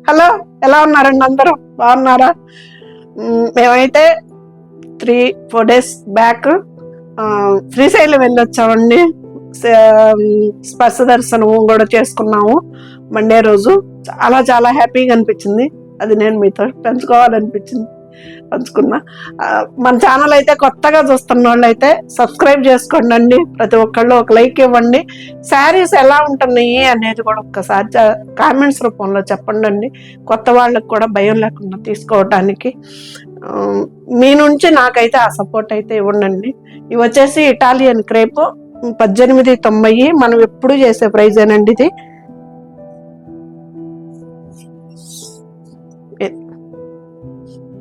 Hello, ఎలా ఉన్నారండి అందరూ? బాగున్నారా? మేమైతే 3-4 days బ్యాక్ శ్రీశైలం వెళ్ళొచ్చామండి. స్పర్శ దర్శనం కూడా చేసుకున్నాము మండే రోజు. చాలా చాలా హ్యాపీగా అనిపించింది. అది నేను మీతో పంచుకున్నా. మన ఛానల్ అయితే కొత్తగా చూస్తున్న వాళ్ళు అయితే సబ్స్క్రైబ్ చేసుకోండి. ప్రతి ఒక్కళ్ళు ఒక లైక్ ఇవ్వండి. శారీస్ ఎలా ఉంటున్నాయి అనేది కూడా ఒక్కసారి కామెంట్స్ రూపంలో చెప్పండి. కొత్త వాళ్ళకి కూడా భయం లేకుండా తీసుకోవటానికి మీ నుంచి నాకైతే ఆ సపోర్ట్ అయితే ఇవ్వండి. ఇవి వచ్చేసి ఇటాలియన్ క్రేప్ 1890. మనం ఎప్పుడు చేసే ప్రైజేనండి ఇది.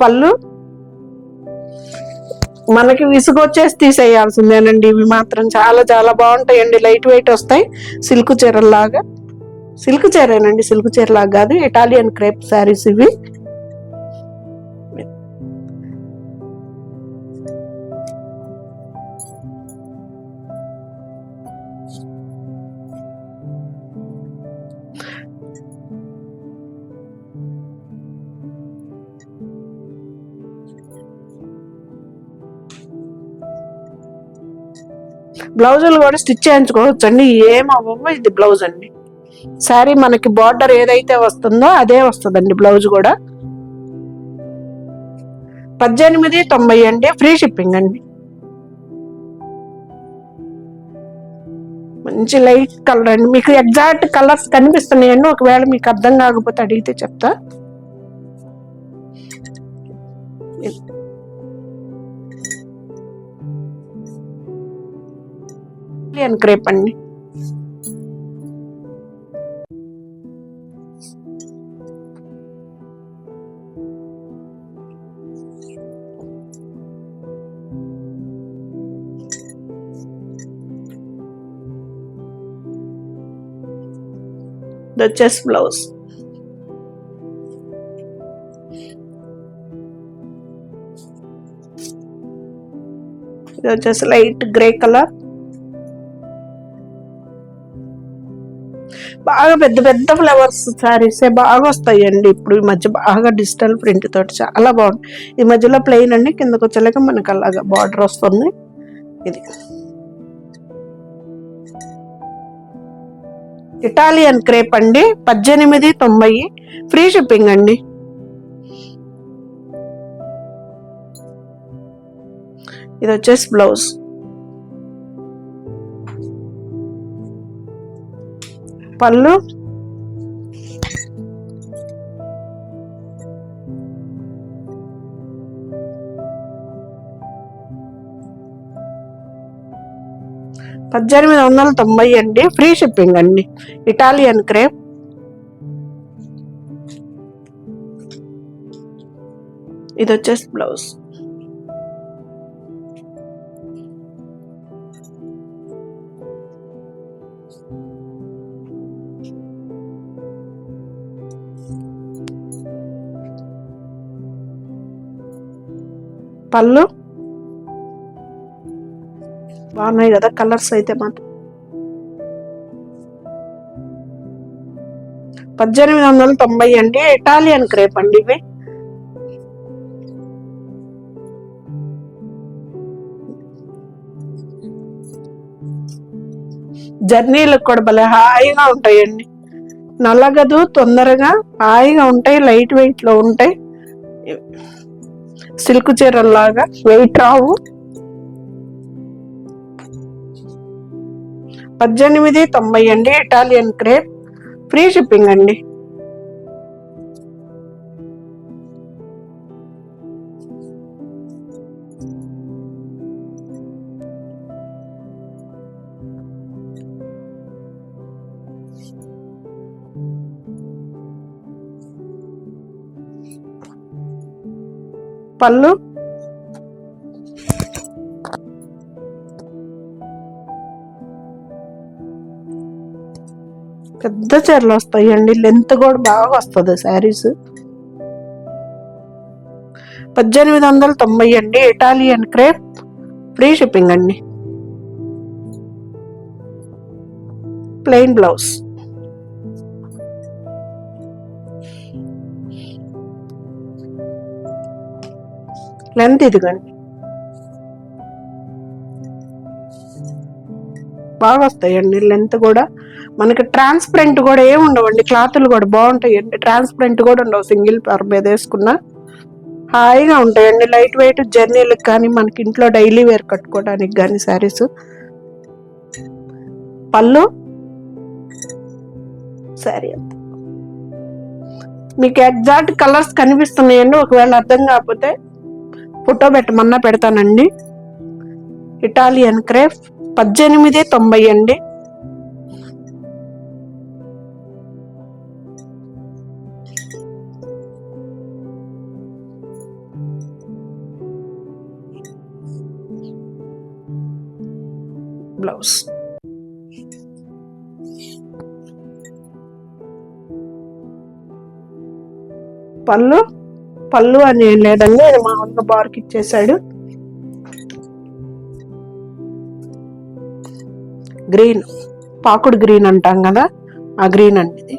పళ్ళు మనకి విసుగొచ్చేసి తీసేయాల్సిందేనండి. ఇవి మాత్రం చాలా చాలా బాగుంటాయండి. లైట్ వెయిట్ వస్తాయి. సిల్క్ చీరలాగా, సిల్క్ చీరేనండి, సిల్క్ చీరలాగా కాదు, ఇటాలియన్ క్రేప్ శారీస్ ఇవి. బ్లౌజులు కూడా స్టిచ్ చేయించుకోవచ్చు అండి, ఏమవ్వవు. ఇది బ్లౌజ్ అండి. శారీ మనకి బార్డర్ ఏదైతే వస్తుందో అదే వస్తుందండి. బ్లౌజ్ కూడా 1890 అండి. ఫ్రీ షిప్పింగ్ అండి. మంచి లైట్ కలర్ అండి. మీకు ఎగ్జాక్ట్ కలర్స్ కనిపిస్తున్నాయండి. ఒకవేళ మీకు అర్థం కాకపోతే అడిగితే చెప్తా. క్రేప్ అండి. ఇది వచ్చేసి బ్లౌజ్. ఇది వచ్చేసి లైట్ గ్రే కలర్. బాగా పెద్ద పెద్ద ఫ్లవర్స్ శారీస్ బాగా వస్తాయండి ఇప్పుడు ఈ మధ్య. బాగా డిజిటల్ ప్రింట్ తోటి చాలా బాగుంది. ఈ మధ్యలో ప్లెయిన్ అండి, కిందకు వచ్చేలాగా మనకు అలాగా బార్డర్ వస్తుంది. ఇది ఇటాలియన్ క్రేప్ అండి. 1890 ఫ్రీ షిప్పింగ్ అండి. ఇది వచ్చేసి బ్లౌజ్. పళ్ళు $1890 అండి. ఫ్రీ షిప్పింగ్ అండి. Italian crepe. ఇది వచ్చేసి బ్లౌజ్. పళ్ళు బాగున్నాయి కదా కలర్స్ అయితే మాత్రం. 1890 అండి. ఇటాలియన్ క్రేప్ అండి ఇవి. జర్నీలకు కూడా భలే హాయిగా ఉంటాయండి. నల్లగదు, తొందరగా హాయిగా ఉంటాయి. లైట్ వెయిట్ లో ఉంటాయి. సిల్క్ చీరల్లాగా వెయిట్ రావు. 1890 అండి. Italian crepe. ఫ్రీ షిప్పింగ్ అండి. పళ్ళు పెద్ద చీరలు వస్తాయండి. లెంత్ కూడా బాగా వస్తుంది శారీస్. 1890 అండి. Italian crepe. ఫ్రీ షిప్పింగ్ అండి. Plain blouse. లెంత్ ఇదిగండి, బాగా వస్తాయండి లెంత్ కూడా. మనకి ట్రాన్స్పరెంట్ కూడా ఏమి ఉండవండి, క్లాతులు కూడా బాగుంటాయండి, ట్రాన్స్పరెంట్ కూడా ఉండవు. సింగిల్ పర్ మీద వేసుకున్నా హాయిగా ఉంటాయండి, లైట్ వెయిట్ జర్నీలకు కానీ మనకి ఇంట్లో డైలీ వేర్ కట్టుకోవడానికి కానీ శారీస్. పళ్ళు శారీ అంత మీకు ఎగ్జాక్ట్ కలర్స్ కనిపిస్తున్నాయండి, ఒకవేళ అర్థం కాకపోతే ఫోటో పెట్టమన్నా పెడతానండి. ఇటాలియన్ క్రేప్ 1890 అండి. బ్లౌజ్ పళ్ళు అని ఏం లేదండి, అది మామూలుగా బార్కి ఇచ్చేసాడు. గ్రీన్, పాకుడు గ్రీన్ అంటాం కదా, ఆ గ్రీన్ అండి ఇది.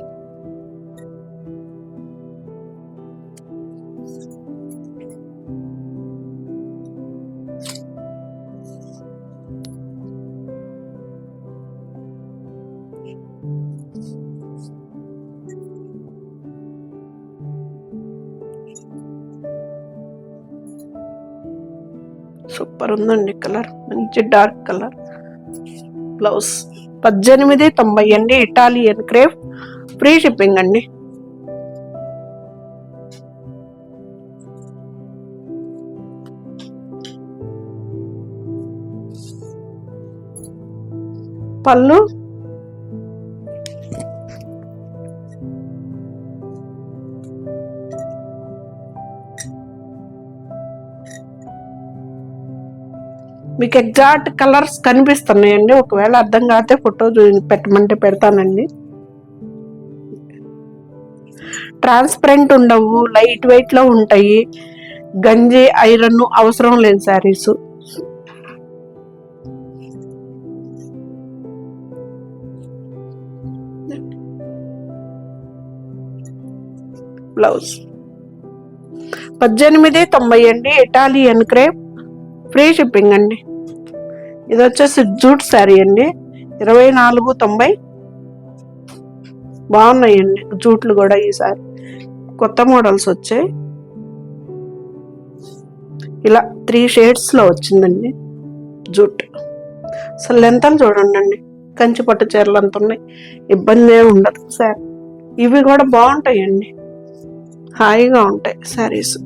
సూపర్ ఉందండి కలర్, మంచి డార్క్ కలర్. బ్లౌజ్ 1890 అండి, ఇటాలియన్ క్రేప్, ఫ్రీ షిప్పింగ్ అండి. పళ్ళు మీకు ఎగ్జాక్ట్ కలర్స్ కనిపిస్తున్నాయండి, ఒకవేళ అర్థం కాకపోతే ఫోటో పెట్టమంటే పెడతానండి. ట్రాన్స్పరెంట్ ఉండవు, లైట్ వెయిట్ లో ఉంటాయి, గంజి ఐరన్ అవసరం లేని శారీస్. బ్లౌజ్ 1890 అండి, ఇటాలియన్ క్రేప్, ఫ్రీ షిప్పింగ్ అండి. ఇది వచ్చేసి జూట్ శారీ అండి, 2490. బాగున్నాయండి జూట్లు కూడా, ఈసారి కొత్త మోడల్స్ వచ్చాయి. ఇలా 3 షేడ్స్ లో వచ్చిందండి జూట్. అసలు లెంతలు చూడండి, కంచి పట్టు చీరలు అంత ఉన్నాయి, ఇబ్బంది ఏమి ఉండదు సార్. ఇవి కూడా బాగుంటాయండి, హాయిగా ఉంటాయి శారీస్.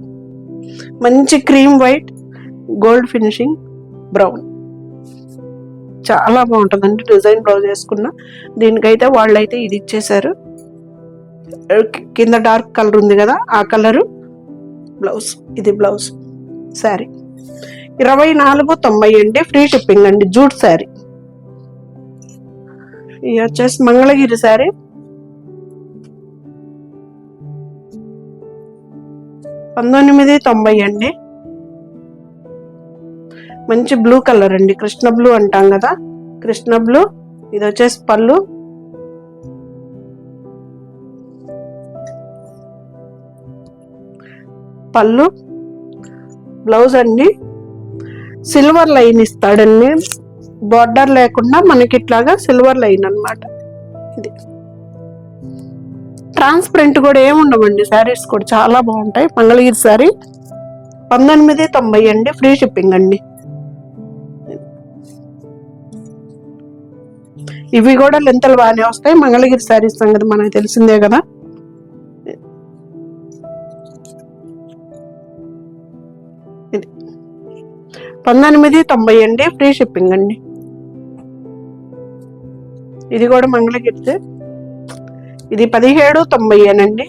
మంచి cream white, gold finishing, brown, చాలా బాగుంటుందండి. డిజైన్ బ్లౌజ్ వేసుకున్న దీనికైతే వాళ్ళైతే ఇది ఇచ్చేసారు, కింద డార్క్ కలర్ ఉంది కదా ఆ కలరు బ్లౌజ్. ఇది బ్లౌజ్ శారీ 2490 అండి, ఫ్రీ షిప్పింగ్ అండి, జూట్ శారీ. ఇది వచ్చేసి మంగళగిరి శారీ, 1990 అండి. మంచి బ్లూ కలర్ అండి, కృష్ణ బ్లూ అంటాం కదా, కృష్ణ బ్లూ. ఇది వచ్చేసి పళ్ళు బ్లౌజ్ అండి. సిల్వర్ లైన్ ఇస్తాడండి, బార్డర్ లేకుండా మనకి ఇట్లాగా సిల్వర్ లైన్ అన్నమాట. ఇది ట్రాన్స్పరెంట్ కూడా ఏముండవండి, శారీస్ కూడా చాలా బాగుంటాయి. మంగళగిరి శారీ 1990 అండి, ఫ్రీ షిప్పింగ్ అండి. ఇవి కూడా లెంతలు బాగానే వస్తాయి, మంగళగిరి శారీస్ సంగతి మనకు తెలిసిందే కదా. ఇది 1990 అండి, ఫ్రీ షిప్పింగ్ అండి. ఇది కూడా మంగళగిరి, ఇది 1790 అనండి.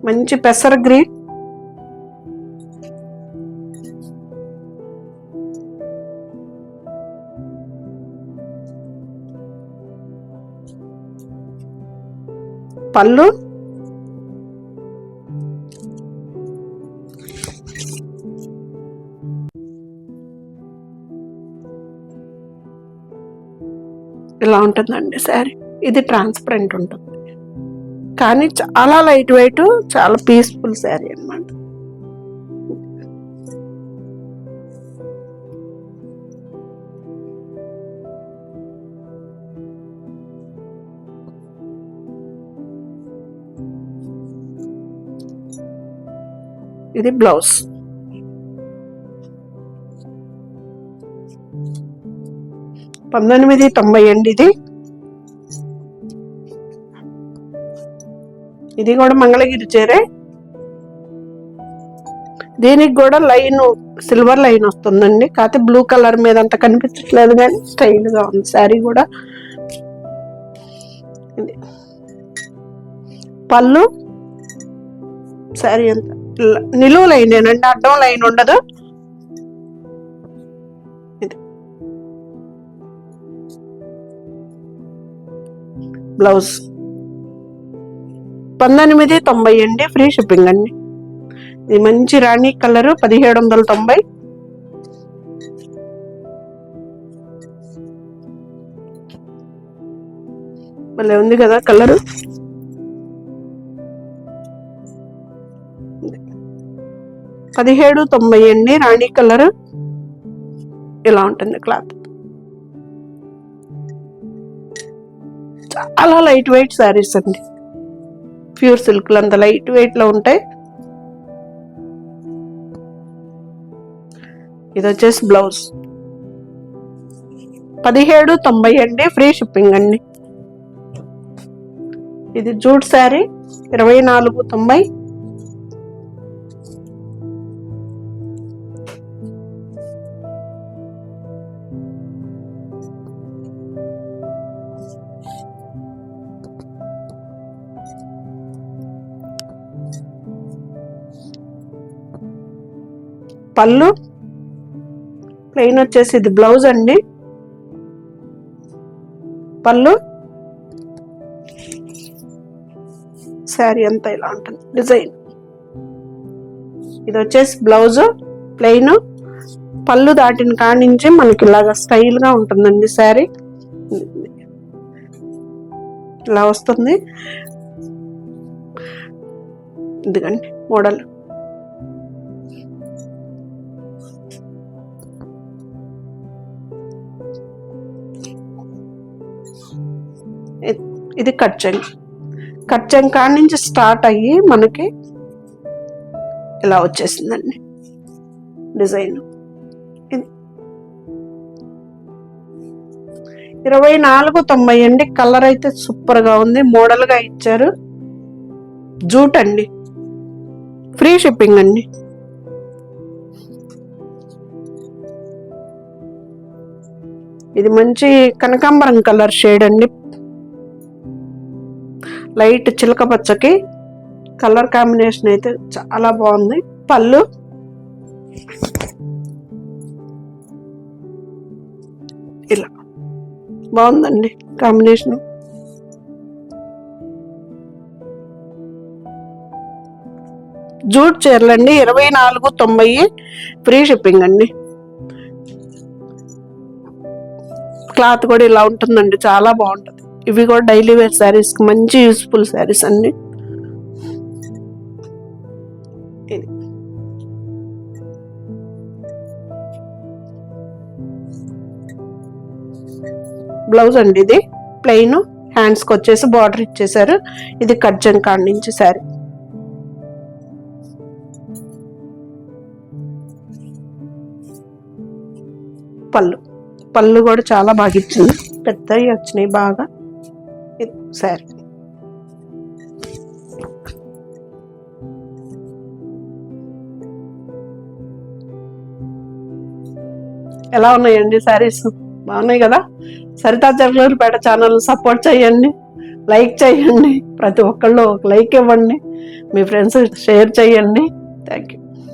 మంచి పెసర గ్రీన్, పళ్ళు ఇలా ఉంటుందండి శారీ. ఇది ట్రాన్స్పరెంట్ ఉంటుంది, కానీ చాలా లైట్ వెయిట్, చాలా పీస్ఫుల్ శారీ అన్నమాట. ఇది బ్లౌజ్. $19.90 అండి. ఇది కూడా మంగళగిరి చీరే. దీనికి కూడా లైన్, సిల్వర్ లైన్ వస్తుందండి. కాకపోతే బ్లూ కలర్ మీద అంత కనిపించట్లేదు కానీ స్టైల్ గా ఉంది శారీ కూడా. పళ్ళు శారీ అంతా నిలువు లైనేనండి, అడ్డం లైన్ ఉండదు. ఇది బ్లౌజ్. $19.90 అండి, ఫ్రీ షిప్పింగ్ అండి. ఇది మంచి రాణి కలర్, $1790. మళ్ళీ ఉంది కదా కలరు. $17.90 అండి, రాణి కలర్. ఇలా ఉంటుంది క్లాత్. చాలా లైట్ వెయిట్ శారీస్ అండి, ప్యూర్ సిల్క్ అంత లైట్ వెయిట్ లో ఉంటాయి. ఇది వచ్చేసి బ్లౌజ్. $17.90 అండి, ఫ్రీ షిప్పింగ్ అండి. ఇది జూట్ శారీ, $24.90. పళ్ళు ప్లెయిన్ వచ్చేసి ఇది బ్లౌజ్ అండి. పళ్ళు శారీ అంతా ఇలా ఉంటుంది డిజైన్. ఇది వచ్చేసి బ్లౌజ్ ప్లెయిన్, పళ్ళు దాటిన కాడి నుంచి మనకి ఇలాగా స్టైల్ గా ఉంటుందండి శారీ. ఇలా వస్తుంది. ఇదిగండి మోడల్. ఇది కట్చెంగ్. కట్చెంగ్ కాడి నుంచి స్టార్ట్ అయ్యి మనకి ఇలా వచ్చేసిందండి డిజైన్. ఇది $24.90 అండి. కలర్ అయితే సూపర్ గా ఉంది, మోడల్ గా ఇచ్చారు. జూట్ అండి, ఫ్రీ షిప్పింగ్ అండి. ఇది మంచి కనకాంబరం కలర్ షేడ్ అండి, లైట్ చిలక పచ్చకి కలర్ కాంబినేషన్ అయితే చాలా బాగుంది. పళ్ళు ఇలా బాగుందండి కాంబినేషన్. జూట్ చీరలండి, $24.90, ఫ్రీ షిప్పింగ్ అండి. క్లాత్ కూడా ఇలా ఉంటుందండి, చాలా బాగుంటుంది. ఇవి కూడా డైలీ వేర్ శారీస్ కి మంచి యూస్ఫుల్ శారీస్ అండి. ఇది బ్లౌజ్ అండి. ఇది ప్లెయిన్, హ్యాండ్స్ కి వచ్చేసి బార్డర్ ఇచ్చేసారు. ఇది కట్జన్ కాడి నుంచి శారీ. పళ్ళు కూడా చాలా బాగా ఇచ్చింది, పెద్దవి వచ్చినాయి బాగా. శారీ ఎలా ఉన్నాయండి శారీస్? బాగున్నాయి కదా. సరితా జగలూరుపేట ఛానల్ సపోర్ట్ చేయండి, లైక్ చేయండి. ప్రతి ఒక్కళ్ళు ఒక లైక్ ఇవ్వండి, మీ ఫ్రెండ్స్ షేర్ చేయండి. Thank you.